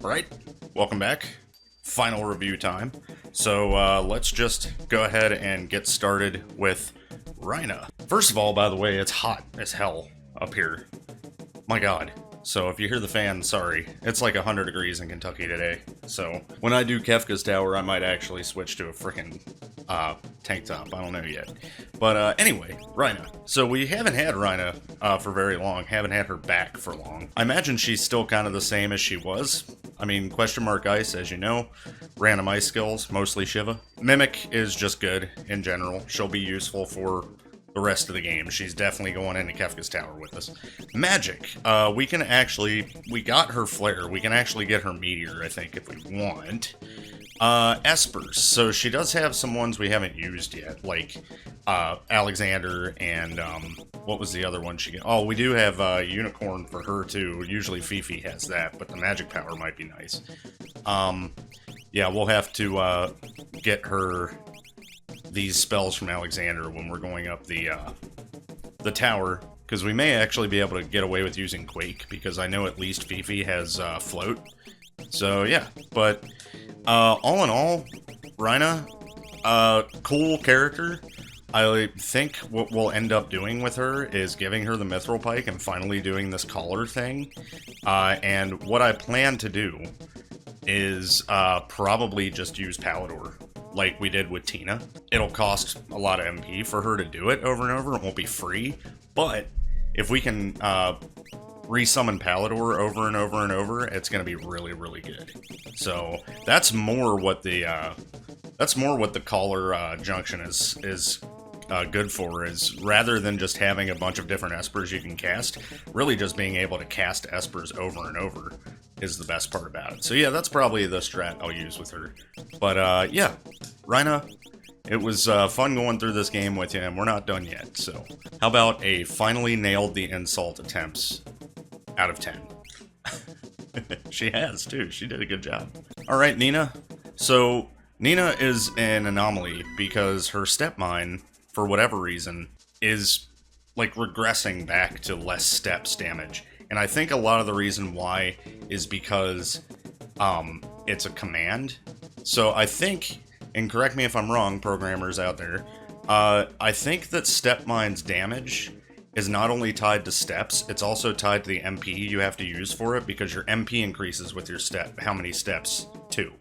Right, welcome back. Final review time. So let's just go ahead and get started with REINA. First of all, by the way, it's hot as hell up here. My god. So if you hear the fan, sorry. It's like 100 degrees in Kentucky today. So when I do Kefka's Tower, I might actually switch to a freaking tank top. I don't know yet. But anyway, REINA. So we haven't had REINA for very long. Haven't had her back for long. I imagine she's still kind of the same as she was. I mean, question mark ice, as you know. Random ice skills, mostly Shiva. Mimic is just good in general. She'll be useful for the rest of the game. She's definitely going into Kefka's Tower with us. Magic. We got her Flare. We can actually get her Meteor, I think, if we want. Espers. So she does have some ones we haven't used yet, like Alexander and what was the other one she get? Oh, we do have Unicorn for her too. Usually Fifi has that, but the magic power might be nice. Yeah, we'll have to get her these spells from Alexander when we're going up the tower, because we may actually be able to get away with using Quake, because I know at least Fifi has Float. So yeah, but all in all, REINA, cool character. I think what we'll end up doing with her is giving her the Mithril Pike and finally doing this collar thing. And what I plan to do is probably just use Palador, like we did with Tina. It'll cost a lot of MP for her to do it over and over. It won't be free, but if we can resummon Palador over and over and over, it's going to be really, really good. So that's more what the collar junction is good for, is rather than just having a bunch of different espers you can cast, really just being able to cast espers over and over is the best part about it. So yeah, that's probably the strat I'll use with her. But yeah, REINA, it was fun going through this game with you, and we're not done yet. So how about a finally nailed the insult attempts out of 10? She has too. She did a good job. All right, Nina. So Nina is an anomaly because her step mine, for whatever reason, is like regressing back to less steps damage. And I think a lot of the reason why is because it's a command. So I think, and correct me if I'm wrong, programmers out there, I think that step mine's damage is not only tied to steps, it's also tied to the MP you have to use for it, because your MP increases with your step, how many steps too.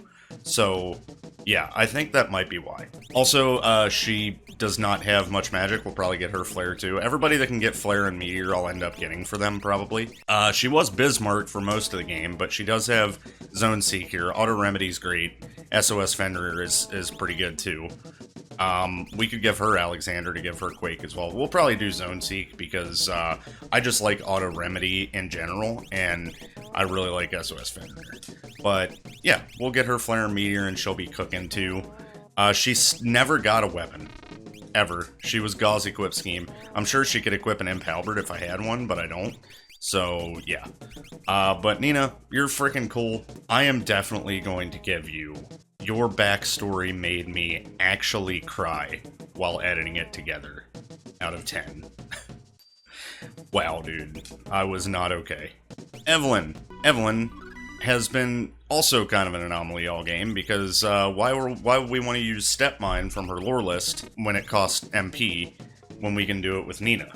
So yeah, I think that might be why. Also, she does not have much magic. We'll probably get her Flare too. Everybody that can get Flare and Meteor, I'll end up getting for them probably. She was Bismarck for most of the game, but she does have Zone Seek here. Auto Remedy's great. SOS Fenrir is pretty good too. We could give her Alexander to give her Quake as well. We'll probably do Zone Seek because I just like Auto Remedy in general, and I really like SOS Fenrir. But yeah, we'll get her Flare and Meteor, and she'll be cooking too. She's never got a weapon, ever. She was Gauze Equip Scheme. I'm sure she could equip an Imp Halberd if I had one, but I don't. So yeah. But Nina, you're freaking cool. I am definitely going to give you, your backstory made me actually cry while editing it together, out of 10. Wow, dude. I was not okay. Evelyn. Evelyn has been also kind of an anomaly all game, because why would we want to use Step Mine from her lore list when it costs MP, when we can do it with Nina?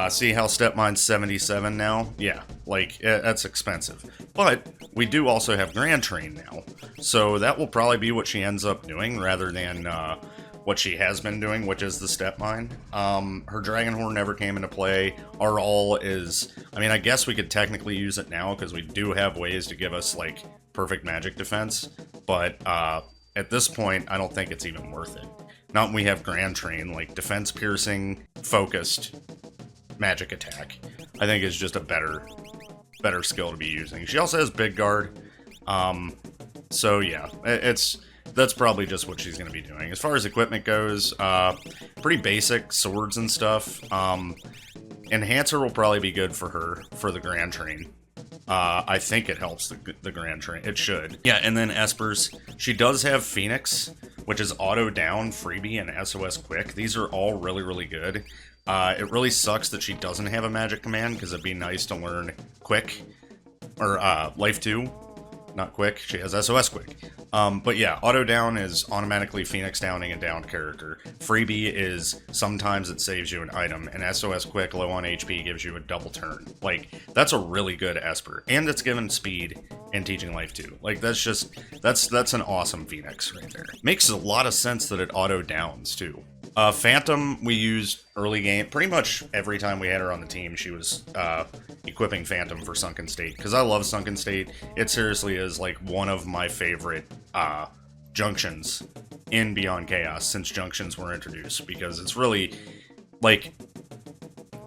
See how Step Mine's 77 now? Yeah, like, that's expensive. But we do also have Grand Train now, so that will probably be what she ends up doing, rather than what she has been doing, which is the Step Mine. Her Dragon Horn never came into play. Our All is, I mean, I guess we could technically use it now, because we do have ways to give us, like, perfect magic defense, but at this point, I don't think it's even worth it. Not when we have Grand Train, like, defense piercing, focused magic attack, I think is just a better skill to be using. She also has Big Guard, so yeah, that's probably just what she's going to be doing. As far as equipment goes, pretty basic swords and stuff. Enhancer will probably be good for her for the Grand Train. I think it helps the Grand Train. It should. Yeah, and then Espers. She does have Phoenix, which is auto down, freebie, and SOS quick. These are all really, really good. It really sucks that she doesn't have a magic command, because it'd be nice to learn quick, or Life 2, not quick. She has SOS quick. But yeah, auto down is automatically Phoenix downing a downed character. Freebie is sometimes it saves you an item, and SOS quick, low on HP, gives you a double turn. Like, that's a really good Esper. And it's given speed and teaching life too. Like, that's an awesome Phoenix right there. Makes a lot of sense that it auto downs too. Phantom we used early game. Pretty much every time we had her on the team, she was equipping Phantom for Sunken State. Because I love Sunken State. It seriously is like one of my favorite junctions in Beyond Chaos since junctions were introduced. Because it's really, like,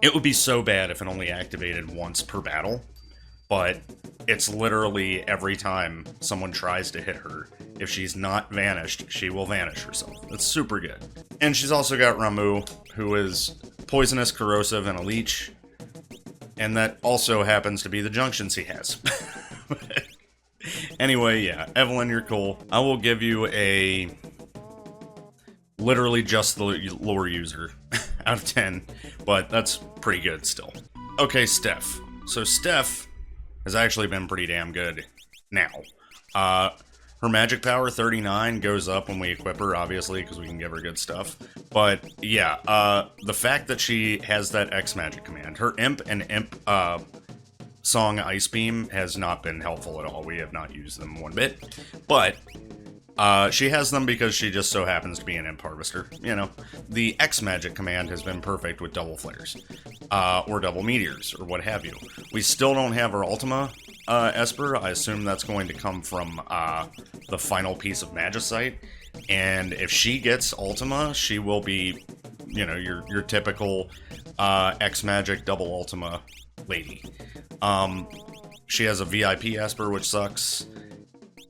it would be so bad if it only activated once per battle. But it's literally every time someone tries to hit her, if she's not vanished, she will vanish herself. That's super good. And she's also got Ramu, who is poisonous, corrosive, and a leech. And that also happens to be the junctions he has. Anyway, yeah, Evelyn, you're cool. I will give you a literally just the lore user out of 10, but that's pretty good still. Okay, Steph. So Steph has actually been pretty damn good now. Her magic power, 39, goes up when we equip her, obviously, because we can give her good stuff. But, yeah, the fact that she has that X magic command, her Imp and Imp Song Ice Beam has not been helpful at all. We have not used them one bit. But she has them because she just so happens to be an Imp Harvester. You know, the X magic command has been perfect with double flares, or double meteors, or what have you. We still don't have her Ultima Esper. I assume that's going to come from the final piece of Magicite. And if she gets Ultima, she will be, you know, your typical X magic double Ultima lady. She has a VIP Esper, which sucks.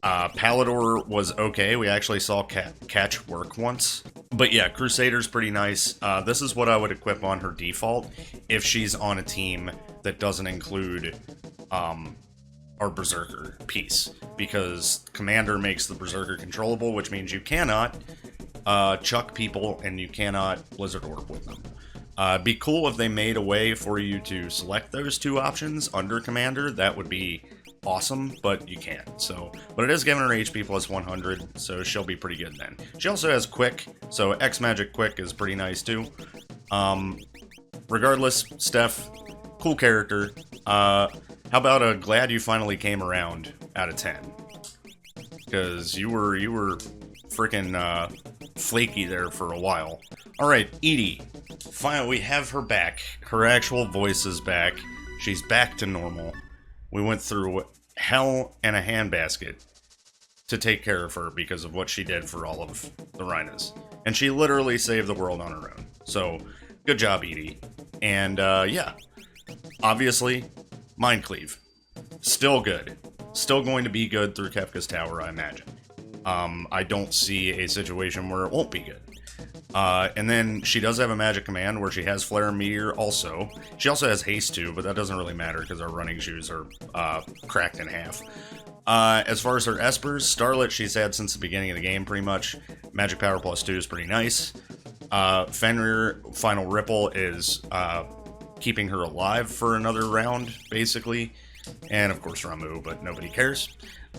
Palador was okay. We actually saw Catch work once. But yeah, Crusader's pretty nice. This is what I would equip on her default if she's on a team that doesn't include our Berserker piece. Because Commander makes the Berserker controllable, which means you cannot chuck people and you cannot Blizzard Orb with them. It'd be cool if they made a way for you to select those two options under Commander. That would be awesome, but you can't. So, but it is giving her HP plus 100, so she'll be pretty good then. She also has Quick, so X Magic Quick is pretty nice too. Regardless, Steph, cool character. How about a glad you finally came around out of 10? Because you were freaking flaky there for a while. All right, Edie. Finally, we have her back. Her actual voice is back. She's back to normal. We went through hell and a handbasket to take care of her because of what she did for all of the REINAs. And she literally saved the world on her own. So, good job, Edie. And, yeah. Obviously, Mind Cleave. Still good. Still going to be good through Kefka's Tower, I imagine. I don't see a situation where it won't be good. And then she does have a magic command where she has Flare and Meteor also. She also has Haste too, but that doesn't really matter because our running shoes are cracked in half. As far as her Espers, Starlet she's had since the beginning of the game pretty much. Magic Power plus 2 is pretty nice. Fenrir Final Ripple is keeping her alive for another round, basically. And of course Ramu, but nobody cares.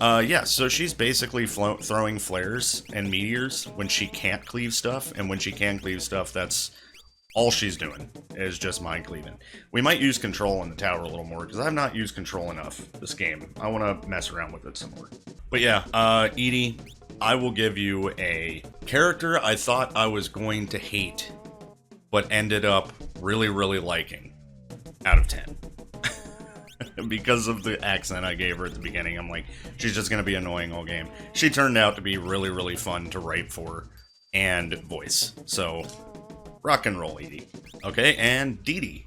Yeah, so she's basically throwing flares and meteors when she can't cleave stuff, and when she can cleave stuff, that's all she's doing, is just mind cleaving. We might use control in the tower a little more, because I've not used control enough this game. I want to mess around with it some more. But yeah, Edie, I will give you a character I thought I was going to hate, but ended up really, really liking, out of 10. Because of the accent I gave her at the beginning, I'm like, she's just going to be annoying all game. She turned out to be really, really fun to write for and voice. So, rock and roll, Edie. Okay, and Dee Dee.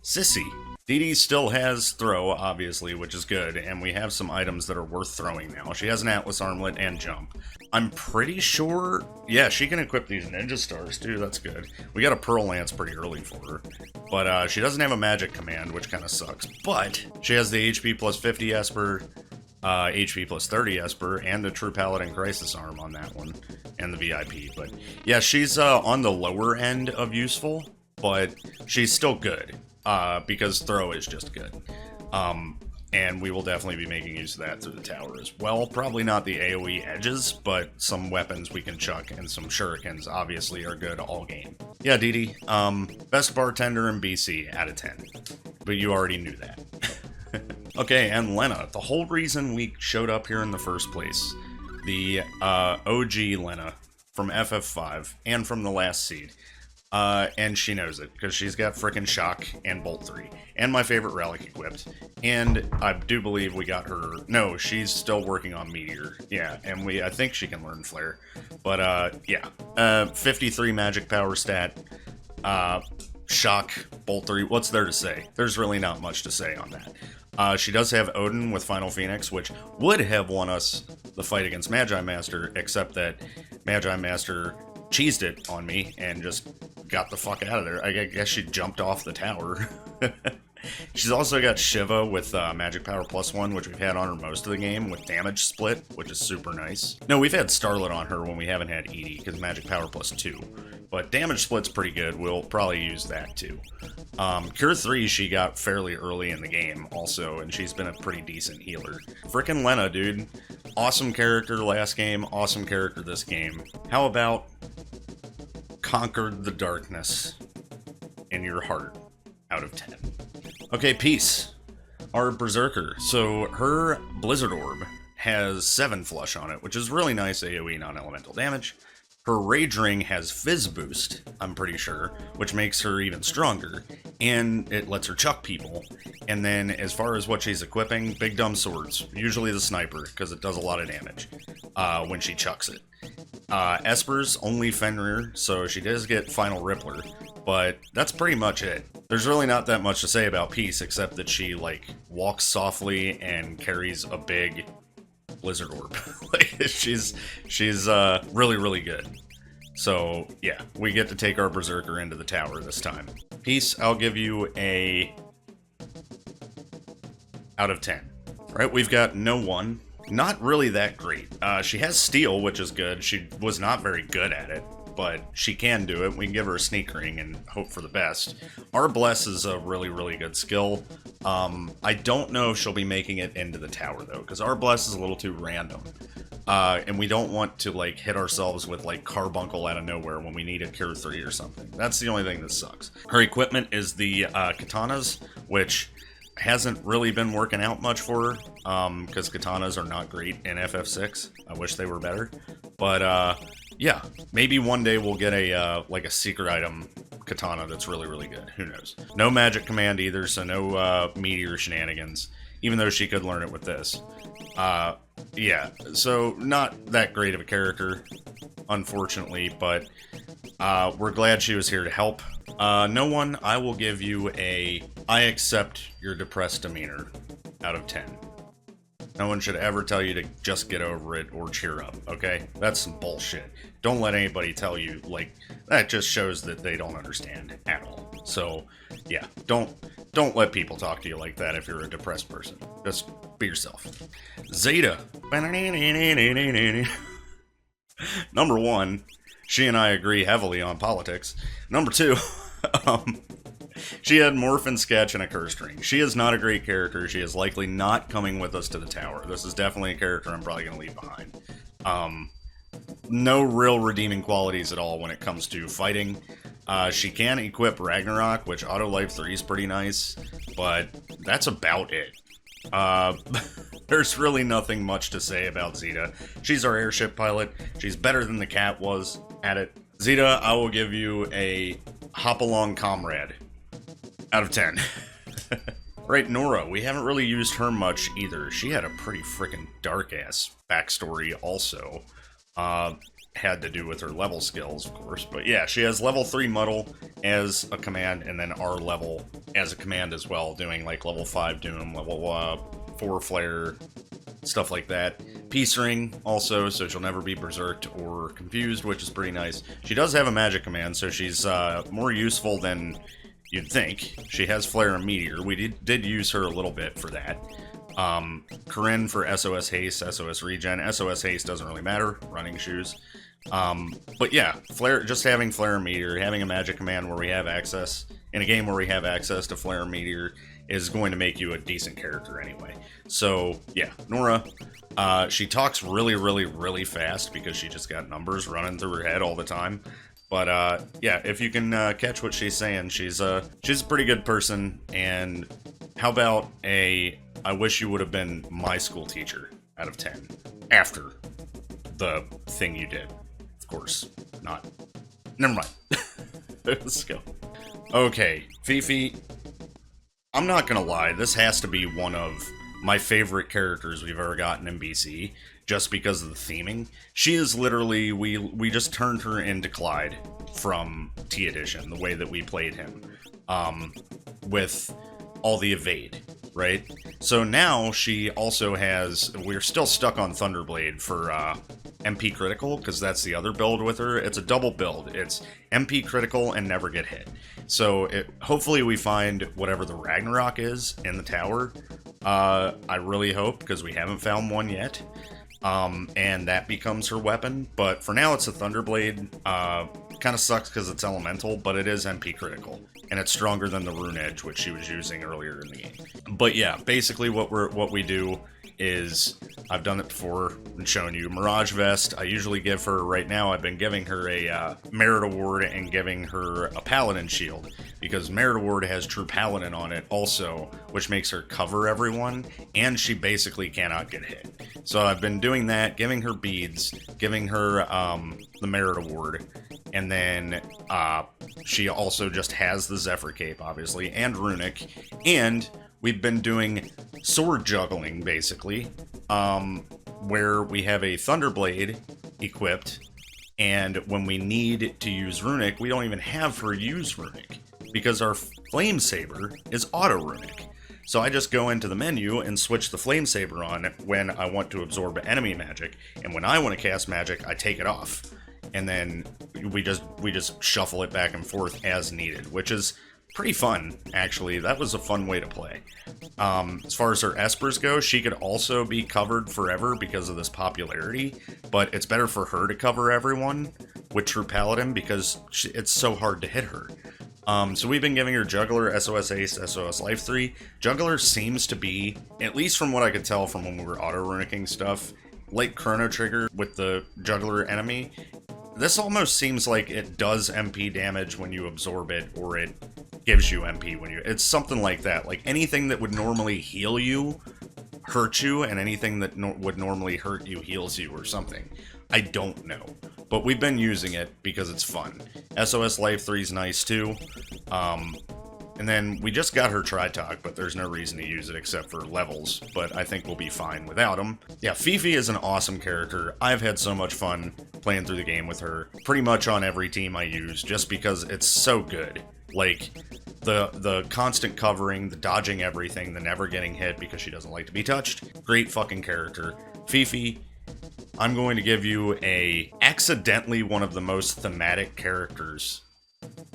Sissy. Dee Dee still has throw, obviously, which is good, and we have some items that are worth throwing now. She has an Atlas Armlet and Jump. I'm pretty sure, yeah, she can equip these Ninja Stars, too, that's good. We got a Pearl Lance pretty early for her, but she doesn't have a magic command, which kind of sucks. But she has the HP plus 50 Esper, HP plus 30 Esper, and the True Paladin Crisis Arm on that one, and the VIP. But yeah, she's on the lower end of useful, but she's still good. Because throw is just good. and we will definitely be making use of that through the tower as well. Probably not the AoE edges, but some weapons we can chuck and some shurikens obviously are good all game. Yeah, Dee, best bartender in BC out of 10. But you already knew that. Okay, and Lena, the whole reason we showed up here in the first place, the OG Lena from FF5 and from the last seed. And she knows it, because she's got frickin' Shock and Bolt 3, and my favorite relic equipped, and I do believe we got her, no, she's still working on Meteor, yeah, and I think she can learn Flare, but, yeah, 53 magic power stat, Shock, Bolt 3, what's there to say? There's really not much to say on that. She does have Odin with Final Phoenix, which would have won us the fight against Magi Master, except that Magi Master cheesed it on me and just got the fuck out of there. I guess she jumped off the tower. She's also got Shiva with Magic Power +1, which we've had on her most of the game, with Damage Split, which is super nice. No, we've had Starlet on her when we haven't had Edie, because Magic Power +2. But Damage Split's pretty good, we'll probably use that too. Cure 3 she got fairly early in the game also, and she's been a pretty decent healer. Frickin' Lena, dude. Awesome character last game, awesome character this game. How about conquered the darkness in your heart out of 10? Okay, Peace, our Berserker. So her Blizzard Orb has 7 flush on it, which is really nice AoE non-elemental damage. Her Rage Ring has Fizz Boost, I'm pretty sure, which makes her even stronger, and it lets her chuck people. And then, as far as what she's equipping, Big Dumb Swords, usually the Sniper, because it does a lot of damage when she chucks it. Esper's only Fenrir, so she does get Final Rippler, but that's pretty much it. There's really not that much to say about Peace, except that she, like, walks softly and carries a big Blizzard Orb. Like, she's really, really good. So, yeah, we get to take our Berserker into the tower this time. Peace, I'll give you a out of 10. Right, we've got No One. Not really that great. She has Steel, which is good. She was not very good at it, but she can do it. We can give her a Sneak Ring and hope for the best. Our Bless is a really, really good skill. I don't know if she'll be making it into the tower, though, because our Bless is a little too random. And we don't want to, like, hit ourselves with, like, Carbuncle out of nowhere when we need a Cure 3 or something. That's the only thing that sucks. Her equipment is the Katanas, which hasn't really been working out much for her, because Katanas are not great in FF6. I wish they were better. But, yeah, maybe one day we'll get a, like a secret item katana that's really, really good. Who knows? No magic command either, so no meteor shenanigans, even though she could learn it with this. Yeah, so not that great of a character, unfortunately, but we're glad she was here to help. No One, I will give you a I accept your depressed demeanor out of 10. No one should ever tell you to just get over it or cheer up, okay? That's some bullshit. Don't let anybody tell you, like, that just shows that they don't understand at all. So, yeah, don't let people talk to you like that if you're a depressed person. Just be yourself. Zeta. Number 1, she and I agree heavily on politics. Number 2, she had Morphin Sketch and a Curse Ring. She is not a great character. She is likely not coming with us to the tower. This is definitely a character I'm probably going to leave behind. No real redeeming qualities at all when it comes to fighting. She can equip Ragnarok, which Auto Life 3 is pretty nice, but that's about it. There's really nothing much to say about Zeta. She's our airship pilot. She's better than the cat was at it. Zeta, I will give you a Hop Along Comrade out of 10. Right, Nora, we haven't really used her much either. She had a pretty freaking dark-ass backstory also. Had to do with her level skills, of course. But yeah, she has level 3 Muddle as a command, and then our level as a command as well, doing like level 5 Doom, level 4 Flare, stuff like that. Peace Ring also, so she'll never be berserked or confused, which is pretty nice. She does have a magic command, so she's more useful than you'd think. She has Flare and Meteor. We did use her a little bit for that. Corinne for SOS Haste, SOS Regen. SOS Haste doesn't really matter, running shoes. But yeah, Flare, just having Flare and Meteor, having a magic command where we have access, in a game where we have access to Flare and Meteor, is going to make you a decent character anyway. So yeah, Nora, she talks really, really, really fast because she just got numbers running through her head all the time. But yeah, if you can catch what she's saying, she's a pretty good person. And how about I wish you would have been my school teacher out of 10 after the thing you did. Of course, not. Never mind. Let's go. Okay, Fifi, I'm not gonna lie, this has to be one of my favorite characters we've ever gotten in BC, just because of the theming. She is literally, we just turned her into Clyde from T Edition, the way that we played him, with all the evade, right? So now she also has, we're still stuck on Thunderblade for MP critical, because that's the other build with her. It's a double build. It's MP critical and never get hit. So hopefully we find whatever the Ragnarok is in the tower. I really hope, because we haven't found one yet. And that becomes her weapon. But for now, it's a Thunderblade. Kind of sucks because it's elemental, but it is MP critical. And it's stronger than the Rune Edge, which she was using earlier in the game. But yeah, basically what we do is, I've done it before and shown you, Mirage Vest. I usually give her, right now I've been giving her a Merit Award and giving her a Paladin Shield, because Merit Award has True Paladin on it also, which makes her cover everyone, and she basically cannot get hit. So I've been doing that, giving her beads, giving her the Merit Award, and then she also just has the Zephyr Cape, obviously, and Runic, and we've been doing sword juggling, basically, where we have a Thunderblade equipped, and when we need to use Runic, we don't even have her use Runic, because our Flame Saber is auto Runic. So I just go into the menu and switch the Flame Saber on when I want to absorb enemy magic, and when I want to cast magic, I take it off. And then we just shuffle it back and forth as needed, which is pretty fun, actually. That was a fun way to play. As far as her Espers go, she could also be covered forever because of this popularity, but it's better for her to cover everyone with True Paladin because it's so hard to hit her. So we've been giving her Juggler, SOS Ace, SOS Life 3. Juggler seems to be, at least from what I could tell from when we were auto-runicking stuff, like Chrono Trigger with the Juggler enemy. This almost seems like it does MP damage when you absorb it, or it gives you MP when you... It's something like that. Like, anything that would normally heal you hurts you, and anything that would normally hurt you heals you, or something. I don't know. But we've been using it because it's fun. SOS Life 3 is nice, too. And then we just got her Tritalk, but there's no reason to use it except for levels, but I think we'll be fine without them. Yeah, Fifi is an awesome character. I've had so much fun playing through the game with her, pretty much on every team I use, just because it's so good. Like, the constant covering, the dodging everything, the never getting hit because she doesn't like to be touched. Great fucking character. Fifi, I'm going to give you accidentally one of the most thematic characters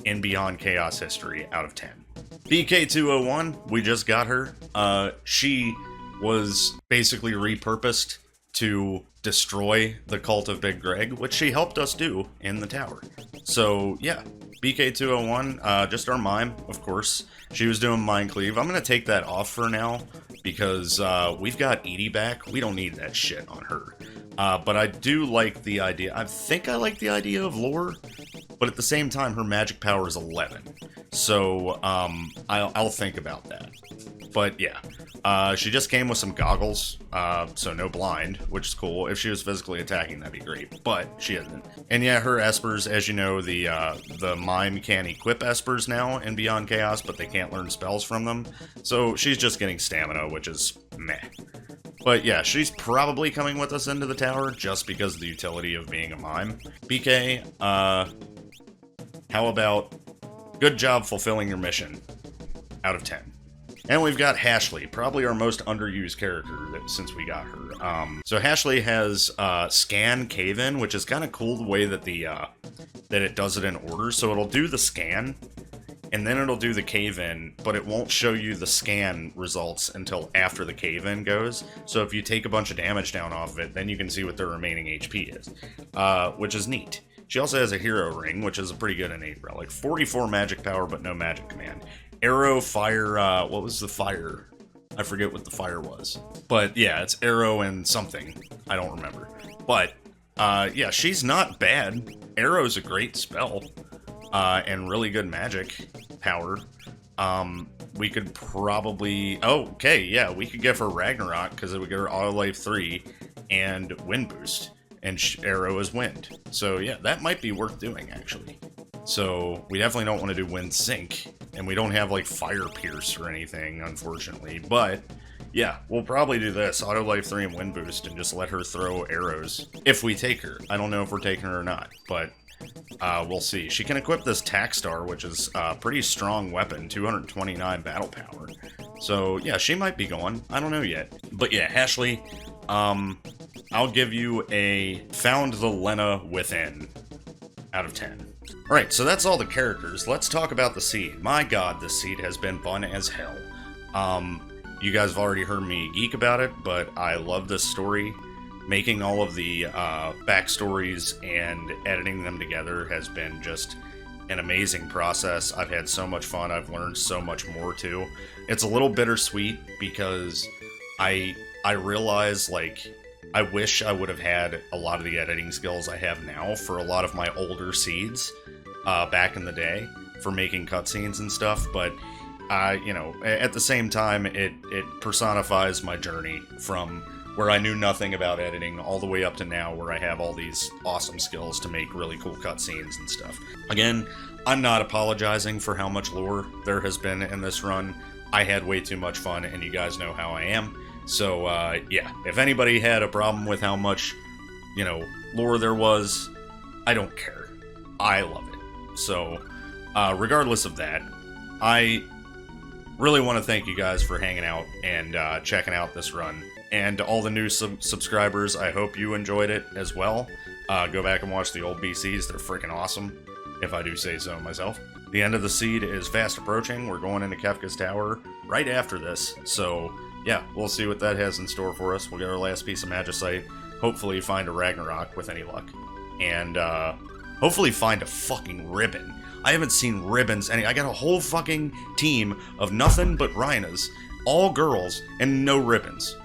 in Beyond Chaos history out of 10. BK201, we just got her. She was basically repurposed to destroy the Cult of Big Greg, which she helped us do in the tower. So yeah, BK201, just our mime, of course. She was doing Mind Cleave. I'm going to take that off for now because we've got Edie back. We don't need that shit on her. But I do like the idea. I think I like the idea of lore, but at the same time, her magic power is 11. So I'll think about that. But yeah, she just came with some goggles, so no blind, which is cool. If she was physically attacking, that'd be great, but she isn't. And yeah, her Espers, as you know, the mime can equip Espers now in Beyond Chaos, but they can't learn spells from them. So she's just getting stamina, which is meh. But yeah, she's probably coming with us into the tower just because of the utility of being a mime. BK, how about good job fulfilling your mission out of 10. And we've got Hashley, probably our most underused character since we got her. So Hashley has Scan Cave-In, which is kind of cool the way that that it does it in order. So it'll do the scan, and then it'll do the cave-in, but it won't show you the scan results until after the cave-in goes. So if you take a bunch of damage down off of it, then you can see what their remaining HP is, which is neat. She also has a hero ring, which is a pretty good innate relic. 44 magic power, but no magic command. Arrow, fire, what was the fire? I forget what the fire was. But yeah, it's arrow and something. I don't remember. But, yeah, she's not bad. Arrow's a great spell. And really good magic power. We could probably... Oh, okay, yeah, we could give her Ragnarok, because it would give her Auto Life 3 and Wind Boost. And Arrow is Wind. So, yeah, that might be worth doing, actually. So, we definitely don't want to do Wind Sync. And we don't have, like, Fire Pierce or anything, unfortunately. But, yeah, we'll probably do this. Auto Life 3 and Wind Boost, and just let her throw arrows. If we take her. I don't know if we're taking her or not, but... we'll see. She can equip this Tack Star, which is a pretty strong weapon, 229 battle power. So, yeah, she might be going. I don't know yet. But yeah, Ashley, I'll give you a Found the Lena Within out of 10. Alright, so that's all the characters. Let's talk about the seed. My god, this seed has been fun as hell. You guys have already heard me geek about it, but I love this story. Making all of the backstories and editing them together has been just an amazing process. I've had so much fun. I've learned so much more too. It's a little bittersweet because I realize, like, I wish I would have had a lot of the editing skills I have now for a lot of my older seeds back in the day for making cutscenes and stuff, but you know, at the same time, it personifies my journey from where I knew nothing about editing all the way up to now where I have all these awesome skills to make really cool cutscenes and stuff. Again, I'm not apologizing for how much lore there has been in this run. I had way too much fun, and you guys know how I am. So, yeah, if anybody had a problem with how much, you know, lore there was, I don't care. I love it. So, regardless of that, I really want to thank you guys for hanging out and checking out this run. And to all the new subscribers, I hope you enjoyed it as well. Go back and watch the old BCs. They're freaking awesome, if I do say so myself. The end of the seed is fast approaching. We're going into Kefka's Tower right after this. So, yeah, we'll see what that has in store for us. We'll get our last piece of Magicite. Hopefully find a Ragnarok with any luck. And, hopefully find a fucking ribbon. I haven't seen ribbons. I got a whole fucking team of nothing but REINAs. All girls and no ribbons.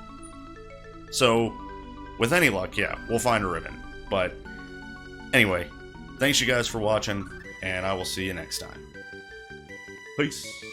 So, with any luck, yeah, we'll find a ribbon. But, anyway, thanks you guys for watching, and I will see you next time. Peace.